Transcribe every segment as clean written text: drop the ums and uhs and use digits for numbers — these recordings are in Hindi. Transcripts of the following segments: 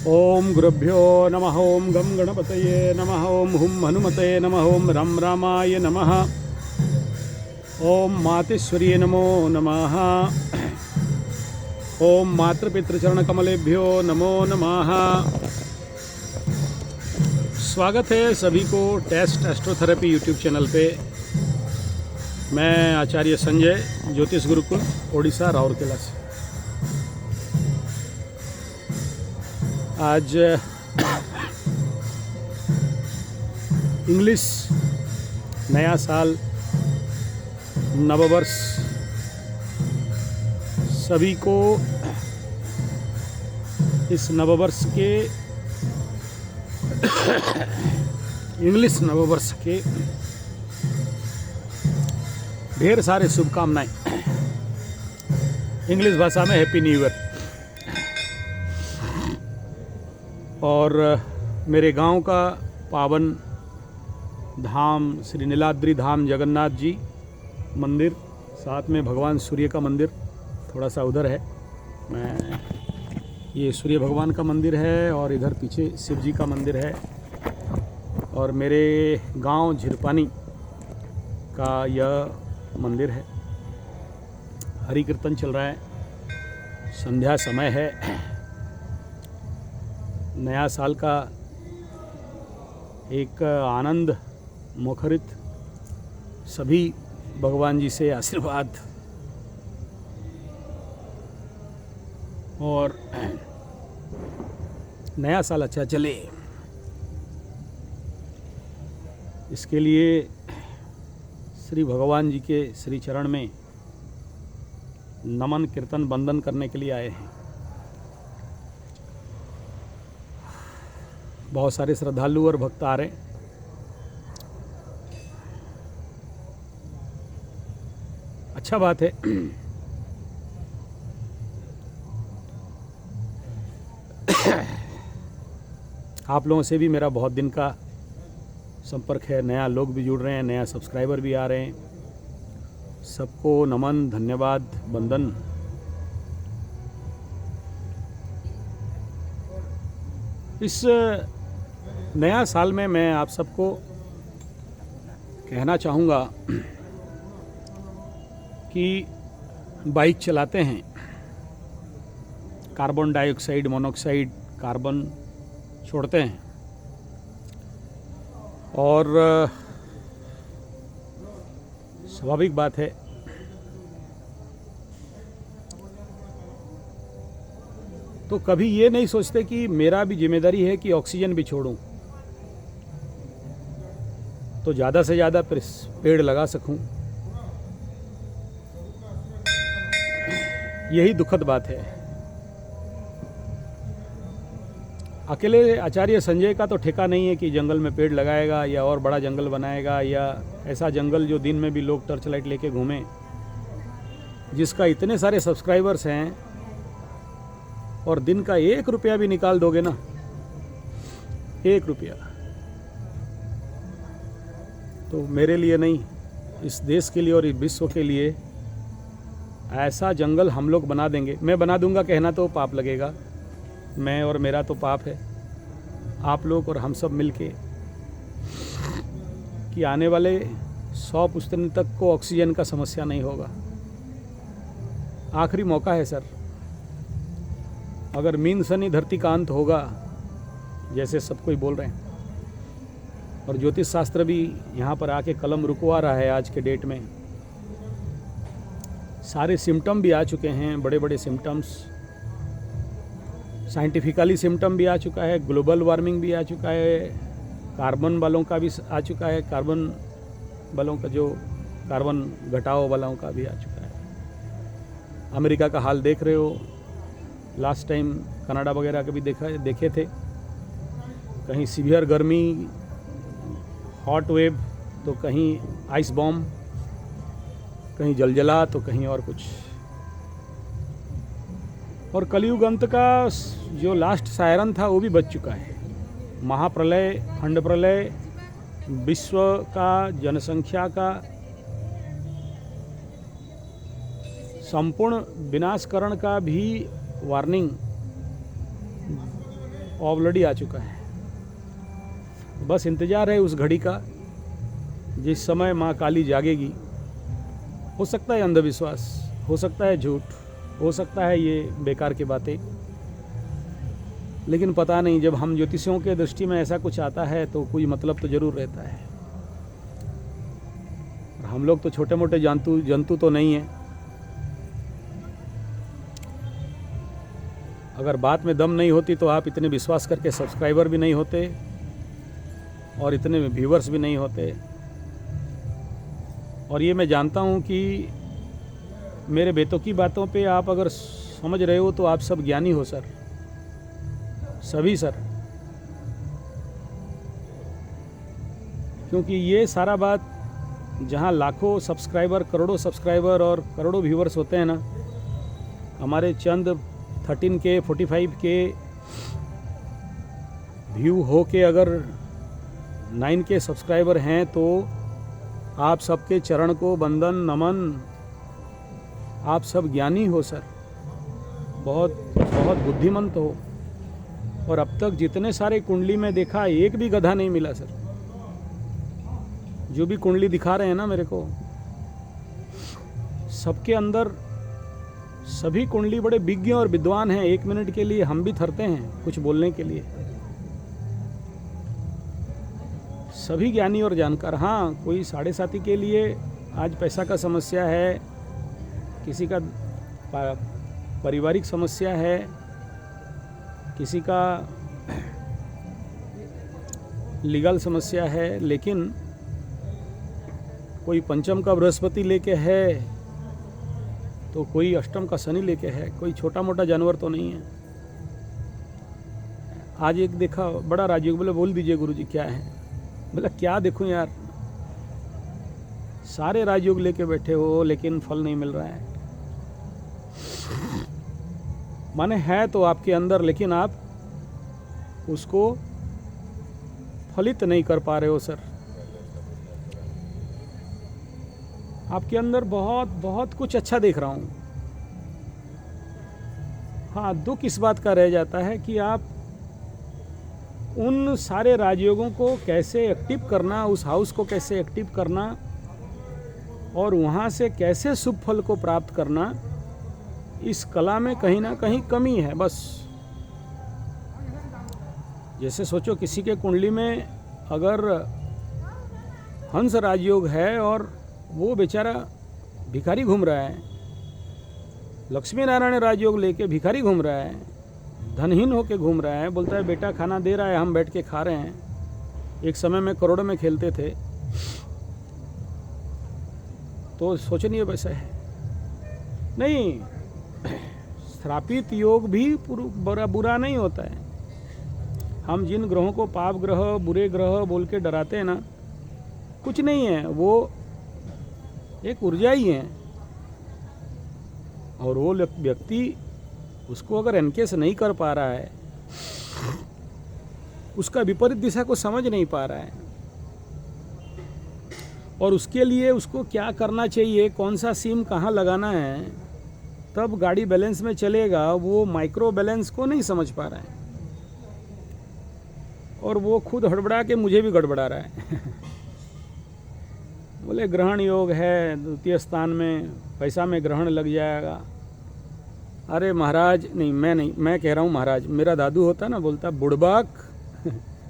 ओम गुरुभ्यो नमः। ओम गम गणपतये नमः। ओम हुम हनुमते नमः। ओम रम रामाय नमः। ओम मातेश्वर्ये नमो नमः। ओम मातृपितृचरण कमलेभ्यो नमो नमः। स्वागत है सभी को टेस्ट एस्ट्रोथेरेपी यूट्यूब चैनल पे। मैं आचार्य संजय, ज्योतिष गुरुकुल, ओडिशा, राउरकेला से। आज इंग्लिश नया साल, नववर्ष, सभी को इस नववर्ष के इंग्लिश नववर्ष के ढेर सारे शुभकामनाएं। इंग्लिश भाषा में हैप्पी न्यू ईयर। और मेरे गांव का पावन धाम श्री नीलाद्रि धाम जगन्नाथ जी मंदिर, साथ में भगवान सूर्य का मंदिर थोड़ा सा उधर है। ये सूर्य भगवान का मंदिर है और इधर पीछे शिव जी का मंदिर है। और मेरे गांव झिरपानी का यह मंदिर है। हरि कीर्तन चल रहा है, संध्या समय है। नया साल का एक आनंद मुखरित सभी भगवान जी से आशीर्वाद और नया साल अच्छा चले, इसके लिए श्री भगवान जी के श्री चरण में नमन कीर्तन वंदन करने के लिए आए हैं। बहुत सारे श्रद्धालु और भक्त आ रहे हैं। अच्छा बात है। आप लोगों से भी मेरा बहुत दिन का संपर्क है। नया लोग भी जुड़ रहे हैं, नया सब्सक्राइबर भी आ रहे हैं। सबको नमन, धन्यवाद, वंदन। इस नया साल में मैं आप सबको कहना चाहूँगा कि बाइक चलाते हैं, कार्बन डाइऑक्साइड, मोनोऑक्साइड, कार्बन छोड़ते हैं। और स्वाभाविक बात है तो कभी ये नहीं सोचते कि मेरा भी जिम्मेदारी है कि ऑक्सीजन भी छोड़ूं, तो ज़्यादा से ज़्यादा पेड़ लगा सकूं। यही दुखद बात है। अकेले आचार्य संजय का तो ठेका नहीं है कि जंगल में पेड़ लगाएगा या और बड़ा जंगल बनाएगा, या ऐसा जंगल जो दिन में भी लोग टर्च लाइट लेके घूमें। जिसका इतने सारे सब्सक्राइबर्स हैं और दिन का 1 रुपया भी निकाल दोगे ना, 1 रुपया, तो मेरे लिए नहीं, इस देश के लिए और इस विश्व के लिए ऐसा जंगल हम लोग बना देंगे। मैं बना दूंगा कहना तो पाप लगेगा, मैं और मेरा तो पाप है। आप लोग और हम सब मिलके कि आने वाले 100 पुश्तनी तक को ऑक्सीजन का समस्या नहीं होगा। आखिरी मौका है सर। अगर मीन सनी धरती का अंत होगा, जैसे सब कोई बोल रहे हैं, और ज्योतिष शास्त्र भी यहाँ पर आके कलम रुकवा रहा है आज के डेट में। सारे सिम्टम भी आ चुके हैं, बड़े बड़े सिम्टम्स, साइंटिफिकली सिम्टम भी आ चुका है, ग्लोबल वार्मिंग भी आ चुका है, कार्बन वालों का भी आ चुका है, कार्बन वालों का जो कार्बन घटाओ वालों का भी आ चुका है। अमेरिका का हाल देख रहे हो, लास्ट टाइम कनाडा वगैरह के भी देखे थे। कहीं सीवियर गर्मी, हॉट वेव, तो कहीं आइस बॉम्ब, कहीं जलजला, तो कहीं और कुछ। और कलयुग अंत का जो लास्ट सायरन था वो भी बज चुका है। महाप्रलय, खंड प्रलय, विश्व का जनसंख्या का संपूर्ण विनाशकरण का भी वार्निंग ऑलरेडी आ चुका है। बस इंतज़ार है उस घड़ी का जिस समय माँ काली जागेगी। हो सकता है अंधविश्वास, हो सकता है झूठ, हो सकता है ये बेकार की बातें, लेकिन पता नहीं, जब हम ज्योतिषियों के दृष्टि में ऐसा कुछ आता है तो कोई मतलब तो ज़रूर रहता है। और हम लोग तो छोटे मोटे जंतु तो नहीं हैं। अगर बात में दम नहीं होती तो आप इतने विश्वास करके सब्सक्राइबर भी नहीं होते और इतने व्यूवर्स भी नहीं होते। और ये मैं जानता हूँ कि मेरे बेतों की बातों पे आप अगर समझ रहे हो तो आप सब ज्ञानी हो सर, सभी सर। क्योंकि ये सारा बात जहाँ लाखों सब्सक्राइबर, करोड़ों सब्सक्राइबर और करोड़ों व्यूवर्स होते हैं ना, हमारे चंद 13K 45K व्यू हो के अगर 9K सब्सक्राइबर हैं तो आप सबके चरण को बंदन नमन। आप सब ज्ञानी हो सर, बहुत बहुत बुद्धिमंत हो। और अब तक जितने सारे कुंडली में देखा, एक भी गधा नहीं मिला सर। जो भी कुंडली दिखा रहे हैं ना मेरे को, सबके अंदर सभी कुंडली बड़े विज्ञ और विद्वान हैं। 1 मिनट के लिए हम भी थरते हैं कुछ बोलने के लिए। सभी ज्ञानी और जानकार। हाँ, कोई 7.5 के लिए आज पैसा का समस्या है, किसी का पारिवारिक समस्या है, किसी का लीगल समस्या है, लेकिन कोई पंचम का बृहस्पति लेके है तो कोई अष्टम का शनि लेके है। कोई छोटा मोटा जानवर तो नहीं है। आज एक देखा बड़ा राजयोग, बोले बोल दीजिए गुरुजी क्या है। बोला क्या देखूं यार, सारे राजयोग लेके बैठे हो लेकिन फल नहीं मिल रहा है। माने है तो आपके अंदर, लेकिन आप उसको फलित नहीं कर पा रहे हो सर। आपके अंदर बहुत बहुत कुछ अच्छा देख रहा हूँ। हाँ, दुख इस बात का रह जाता है कि आप उन सारे राजयोगों को कैसे एक्टिव करना, उस हाउस को कैसे एक्टिव करना और वहाँ से कैसे शुभ फल को प्राप्त करना, इस कला में कहीं ना कहीं कमी है बस। जैसे सोचो किसी के कुंडली में अगर हंस राजयोग है और वो बेचारा भिखारी घूम रहा है, लक्ष्मी नारायण राजयोग लेके भिखारी घूम रहा है, धनहीन होके घूम रहा है, बोलता है बेटा खाना दे रहा है, हम बैठ के खा रहे हैं। एक समय में करोड़ों में खेलते थे, तो सोचनीय वैसा है नहीं। श्रापित योग भी बुरा नहीं होता है। हम जिन ग्रहों को पाप ग्रह, बुरे ग्रह बोल के डराते हैं ना, कुछ नहीं है, वो एक ऊर्जा ही है। और वो व्यक्ति उसको अगर एनकेस नहीं कर पा रहा है, उसका विपरीत दिशा को समझ नहीं पा रहा है, और उसके लिए उसको क्या करना चाहिए, कौन सा सिम कहाँ लगाना है, तब गाड़ी बैलेंस में चलेगा, वो माइक्रो बैलेंस को नहीं समझ पा रहा है। और वो खुद हड़बड़ा के मुझे भी गड़बड़ा रहा है। बोले ग्रहण योग है, 2 स्थान में पैसा में ग्रहण लग जाएगा। अरे महाराज, नहीं, मैं कह रहा हूँ महाराज। मेरा दादू होता ना, बोलता बुड़बाक,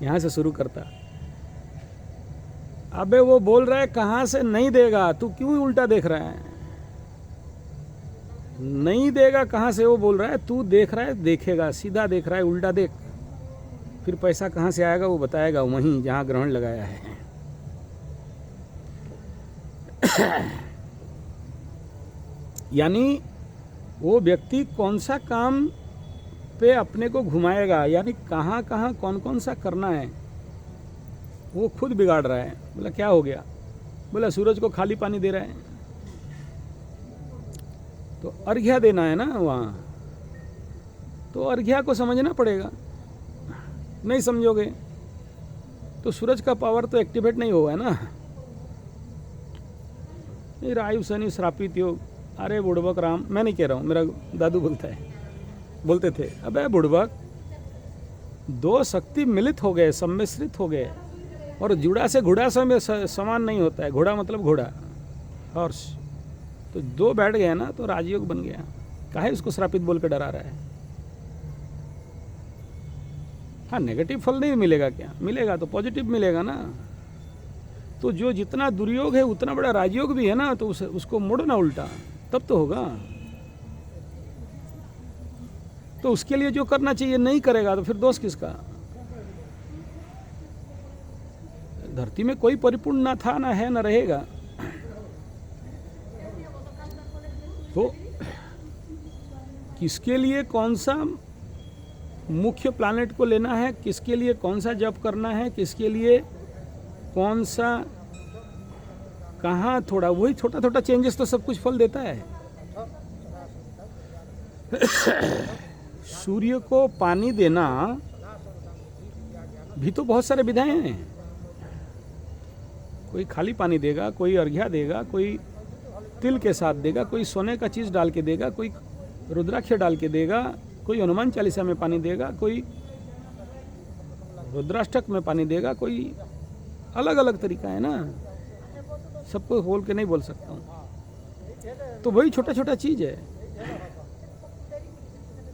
यहाँ से शुरू करता। अबे वो बोल रहा है कहाँ से नहीं देगा, तू क्यों उल्टा देख रहा है? नहीं देगा कहाँ से वो बोल रहा है, तू देख रहा है, देखेगा, सीधा देख रहा है, उल्टा देख। फिर पैसा कहाँ से आएगा वो बताएगा, वहीं जहाँ ग्रहण लगाया है। यानी वो व्यक्ति कौन सा काम पे अपने को घुमाएगा, यानी कहाँ कहाँ कौन कौन सा करना है, वो खुद बिगाड़ रहा है। बोला क्या हो गया? बोला सूरज को खाली पानी दे रहा है, तो अर्घ्य देना है ना वहाँ, तो अर्घ्य को समझना पड़ेगा। नहीं समझोगे तो सूरज का पावर तो एक्टिवेट नहीं हुआ है ना। नहीं, रायु शनि श्रापित योग, अरे बुड़बक राम, मैं नहीं कह रहा हूँ, मेरा दादू बोलता है, बोलते थे, अबे बुड़बक, दो शक्ति मिलित हो गए, सम्मिश्रित हो गए। और जुड़ा से घोड़ा समान नहीं होता है, घोड़ा मतलब घोड़ा, हॉर्स। तो दो बैठ गए ना तो राजयोग बन गया। काहे उसको श्रापित बोल के डरा रहा है? हाँ, नेगेटिव फल नहीं मिलेगा क्या? मिलेगा तो पॉजिटिव मिलेगा ना। तो जो जितना दुर्योग है उतना बड़ा राजयोग भी है ना, तो उसको मोड़ो ना उल्टा, तब तो होगा। तो उसके लिए जो करना चाहिए नहीं करेगा तो फिर दोष किसका? धरती में कोई परिपूर्ण ना था, ना है, ना रहेगा। तो किसके लिए कौन सा मुख्य प्लैनेट को लेना है, किसके लिए कौन सा जप करना है, किसके लिए कौन सा कहाँ, थोड़ा वही छोटा छोटा चेंजेस तो सब कुछ फल देता है। सूर्य को पानी देना भी तो बहुत सारे विधाएं हैं। कोई खाली पानी देगा, कोई अर्घ्या देगा, कोई तिल के साथ देगा, कोई सोने का चीज़ डाल के देगा, कोई रुद्राक्ष डाल के देगा, कोई हनुमान चालीसा में पानी देगा, कोई रुद्राष्टक में पानी देगा, कोई अलग अलग तरीका है ना। सबको बोल के नहीं बोल सकता हूँ। तो वही छोटा छोटा चीज़ है।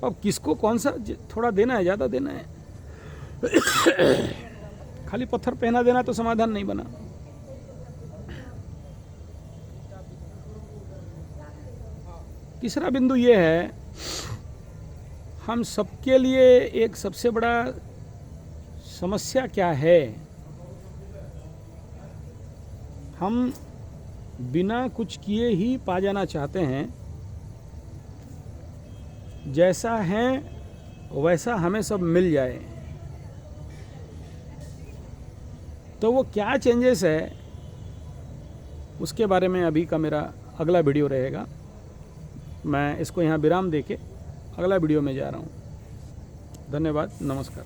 अब किसको कौन सा थोड़ा देना है, ज़्यादा देना है? खाली पत्थर पहना देना तो समाधान नहीं बना। तीसरा बिंदु ये है, हम सबके लिए एक सबसे बड़ा समस्या क्या है? हम बिना कुछ किए ही पा जाना चाहते हैं। जैसा है वैसा हमें सब मिल जाए। तो वो क्या चेंजेस है, उसके बारे में अभी का मेरा अगला वीडियो रहेगा। मैं इसको यहाँ विराम देके अगला वीडियो में जा रहा हूँ। धन्यवाद, नमस्कार।